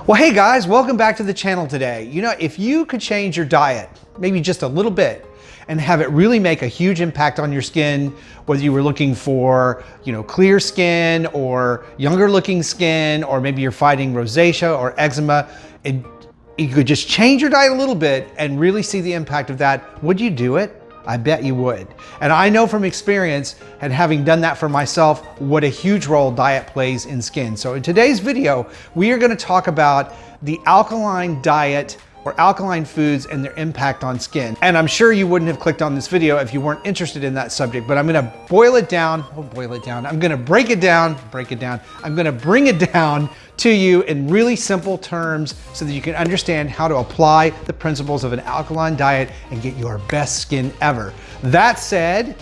Well, hey guys, welcome back to the channel today. You know, if you could change your diet, maybe just a little bit, and have it really make a huge impact on your skin, whether you were looking for, clear skin or younger looking skin, or maybe you're fighting rosacea or eczema, and you could just change your diet a little bit and really see the impact of that, would you do it? I bet you would. And I know from experience, and having done that for myself, what a huge role diet plays in skin. So in today's video, we are gonna talk about the alkaline diet or alkaline foods and their impact on skin. And I'm sure you wouldn't have clicked on this video if you weren't interested in that subject, but I'm gonna I'm gonna break it down. I'm gonna bring it down to you in really simple terms so that you can understand how to apply the principles of an alkaline diet and get your best skin ever. That said,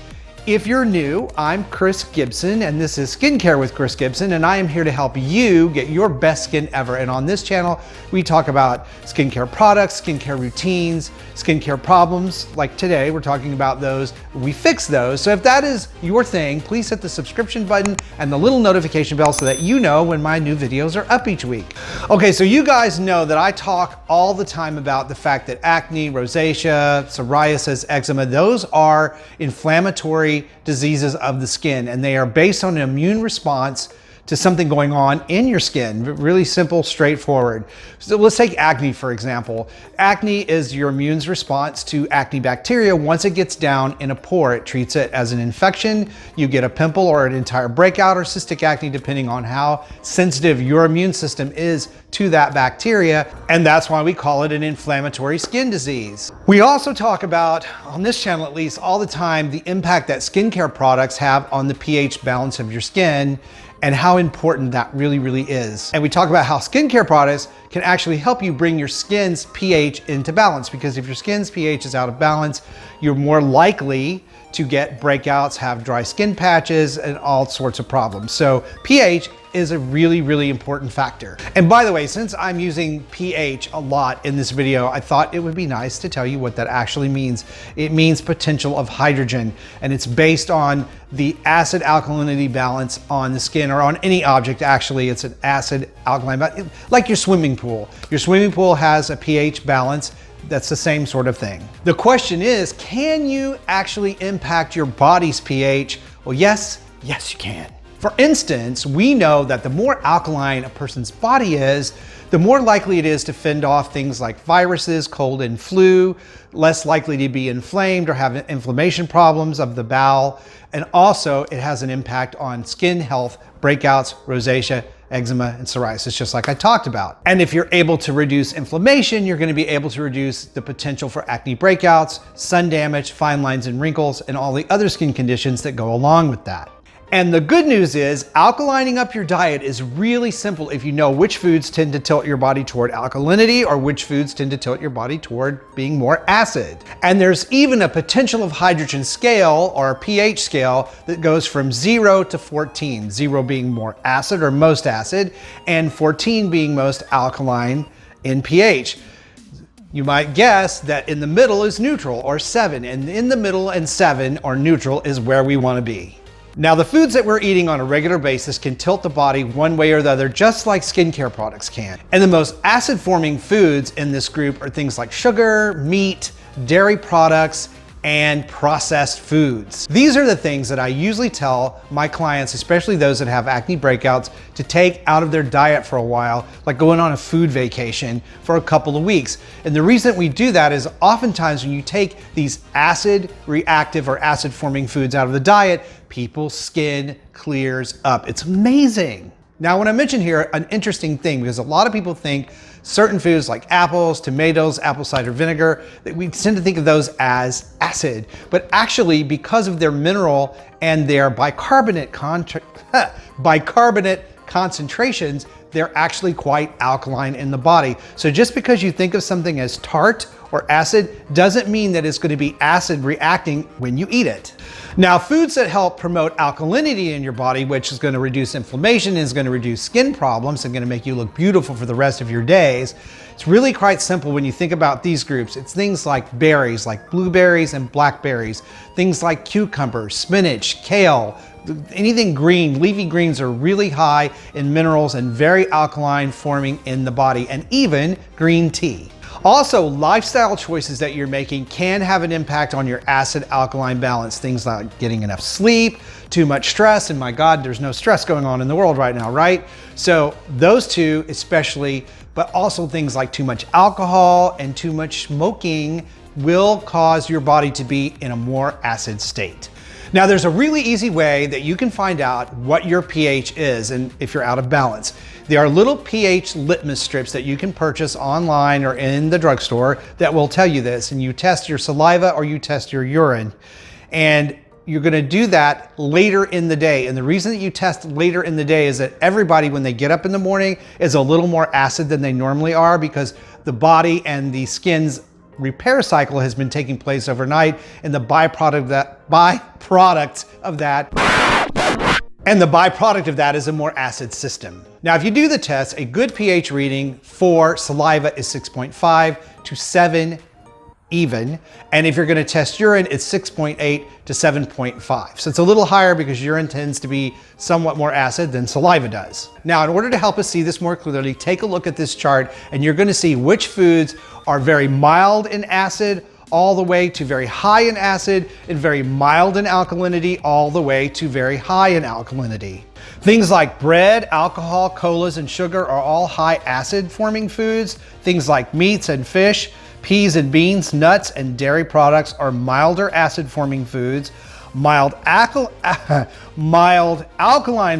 if you're new, I'm Chris Gibson, and this is Skincare with Chris Gibson, and I am here to help you get your best skin ever. And on this channel, we talk about skincare products, skincare routines, skincare problems. Like today, we're talking about those. We fix those. So if that is your thing, please hit the subscription button and the little notification bell so that you know when my new videos are up each week. Okay, so you guys know that I talk all the time about the fact that acne, rosacea, psoriasis, eczema, those are inflammatory diseases of the skin, and they are based on an immune response to something going on in your skin. Really simple, straightforward. So let's take acne, for example. Acne is your immune's response to acne bacteria. Once it gets down in a pore, it treats it as an infection. You get a pimple or an entire breakout or cystic acne, depending on how sensitive your immune system is to that bacteria. And that's why we call it an inflammatory skin disease. We also talk about, on this channel at least, all the time, the impact that skincare products have on the pH balance of your skin and how important that really is. And we talk about how skincare products can actually help you bring your skin's pH into balance, because if your skin's pH is out of balance, you're more likely to get breakouts, have dry skin patches, and all sorts of problems. So pH is a really important factor. And by the way, since I'm using pH a lot in this video, I thought it would be nice to tell you what that actually means. It means potential of hydrogen, and it's based on the acid alkalinity balance on the skin, or on any object. Actually, it's an acid alkaline, like your swimming pool. Your swimming pool has a pH balance. That's the same sort of thing. The question is, can you actually impact your body's pH? Well, yes you can. For instance, we know that the more alkaline a person's body is, the more likely it is to fend off things like viruses, cold and flu, less likely to be inflamed or have inflammation problems of the bowel. And also it has an impact on skin health, breakouts, rosacea, eczema, and psoriasis, just like I talked about. And if you're able to reduce inflammation, you're gonna be able to reduce the potential for acne breakouts, sun damage, fine lines and wrinkles, and all the other skin conditions that go along with that. And the good news is, alkalining up your diet is really simple if you know which foods tend to tilt your body toward alkalinity or which foods tend to tilt your body toward being more acid. And there's even a potential of hydrogen scale, or a pH scale, that goes from 0 to 14, 0 being more acid or most acid, and 14 being most alkaline in pH. You might guess that in the middle is neutral, or 7, and in the middle and 7, or neutral, is where we want to be. Now, the foods that we're eating on a regular basis can tilt the body one way or the other, just like skincare products can. And the most acid-forming foods in this group are things like sugar, meat, dairy products, and processed foods. These are the things that I usually tell my clients, especially those that have acne breakouts, to take out of their diet for a while, like going on a food vacation for a couple of weeks. And the reason we do that is oftentimes when you take these acid reactive or acid forming foods out of the diet, people's skin clears up. It's amazing. Now, when I mention here an interesting thing, because a lot of people think certain foods like apples, tomatoes, apple cider vinegar, that we tend to think of those as acid. But actually, because of their mineral and their bicarbonate concentrations, they're actually quite alkaline in the body. So just because you think of something as tart or acid doesn't mean that it's going to be acid reacting when you eat it. Now, foods that help promote alkalinity in your body, which is going to reduce inflammation, is going to reduce skin problems, and going to make you look beautiful for the rest of your days. It's really quite simple when you think about these groups. It's things like berries, like blueberries and blackberries, things like cucumbers, spinach, kale, anything green, leafy greens are really high in minerals and very alkaline forming in the body, and even green tea. Also, lifestyle choices that you're making can have an impact on your acid alkaline balance. Things like getting enough sleep, too much stress, and my God, there's no stress going on in the world right now, right? So those two especially, but also things like too much alcohol and too much smoking will cause your body to be in a more acid state. Now, there's a really easy way that you can find out what your pH is and if you're out of balance. There are little pH litmus strips that you can purchase online or in the drugstore that will tell you this, and you test your saliva or you test your urine. And you're gonna do that later in the day. And the reason that you test later in the day is that everybody, when they get up in the morning, is a little more acid than they normally are, because the body and the skin's repair cycle has been taking place overnight, and the byproduct of that is a more acid system. Now, if you do the test, a good pH reading for saliva is 6.5 to 7 even. And if you're gonna test urine, it's 6.8 to 7.5. So it's a little higher because urine tends to be somewhat more acid than saliva does. Now, in order to help us see this more clearly, take a look at this chart and you're gonna see which foods are very mild in acid, all the way to very high in acid, and very mild in alkalinity, all the way to very high in alkalinity. Things like bread, alcohol, colas, and sugar are all high acid forming foods. Things like meats and fish, peas and beans, nuts, and dairy products are milder acid forming foods. Mild alkaline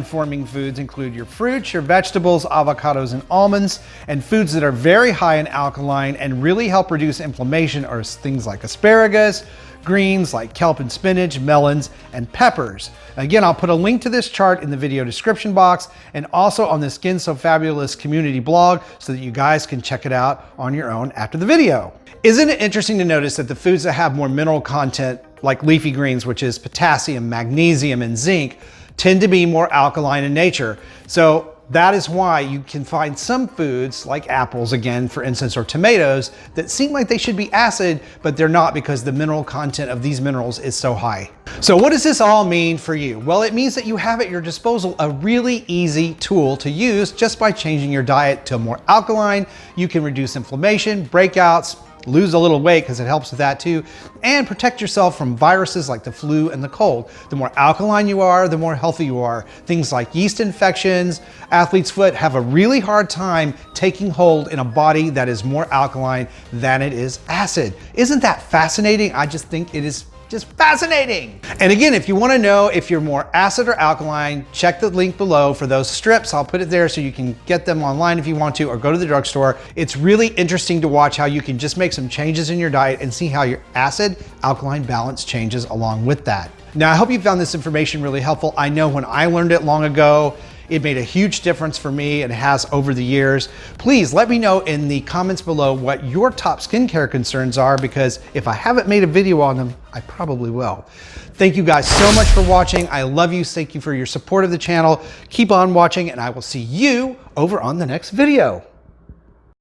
forming foods include your fruits, your vegetables, avocados, and almonds. And foods that are very high in alkaline and really help reduce inflammation are things like asparagus, greens like kelp and spinach, melons, and peppers. Again, I'll put a link to this chart in the video description box and also on the Skin So Fabulous community blog so that you guys can check it out on your own after the video. Isn't it interesting to notice that the foods that have more mineral content, like leafy greens, which is potassium, magnesium, and zinc, tend to be more alkaline in nature? So that is why you can find some foods like apples, again, for instance, or tomatoes that seem like they should be acid, but they're not because the mineral content of these minerals is so high. So what does this all mean for you? Well, it means that you have at your disposal a really easy tool to use just by changing your diet to more alkaline. You can reduce inflammation, breakouts, lose a little weight because it helps with that too, and protect yourself from viruses like the flu and the cold. The more alkaline you are, the more healthy you are. Things like yeast infections, athlete's foot have a really hard time taking hold in a body that is more alkaline than it is acid. Isn't that fascinating? I just think it is just fascinating. And again, if you want to know if you're more acid or alkaline, check the link below for those strips. I'll put it there so you can get them online if you want to, or go to the drugstore. It's really interesting to watch how you can just make some changes in your diet and see how your acid alkaline balance changes along with that. Now, I hope you found this information really helpful. I know when I learned it long ago, it made a huge difference for me and has over the years. Please let me know in the comments below what your top skincare concerns are, because if I haven't made a video on them, I probably will. Thank you guys so much for watching. I love you. Thank you for your support of the channel. Keep on watching, and I will see you over on the next video.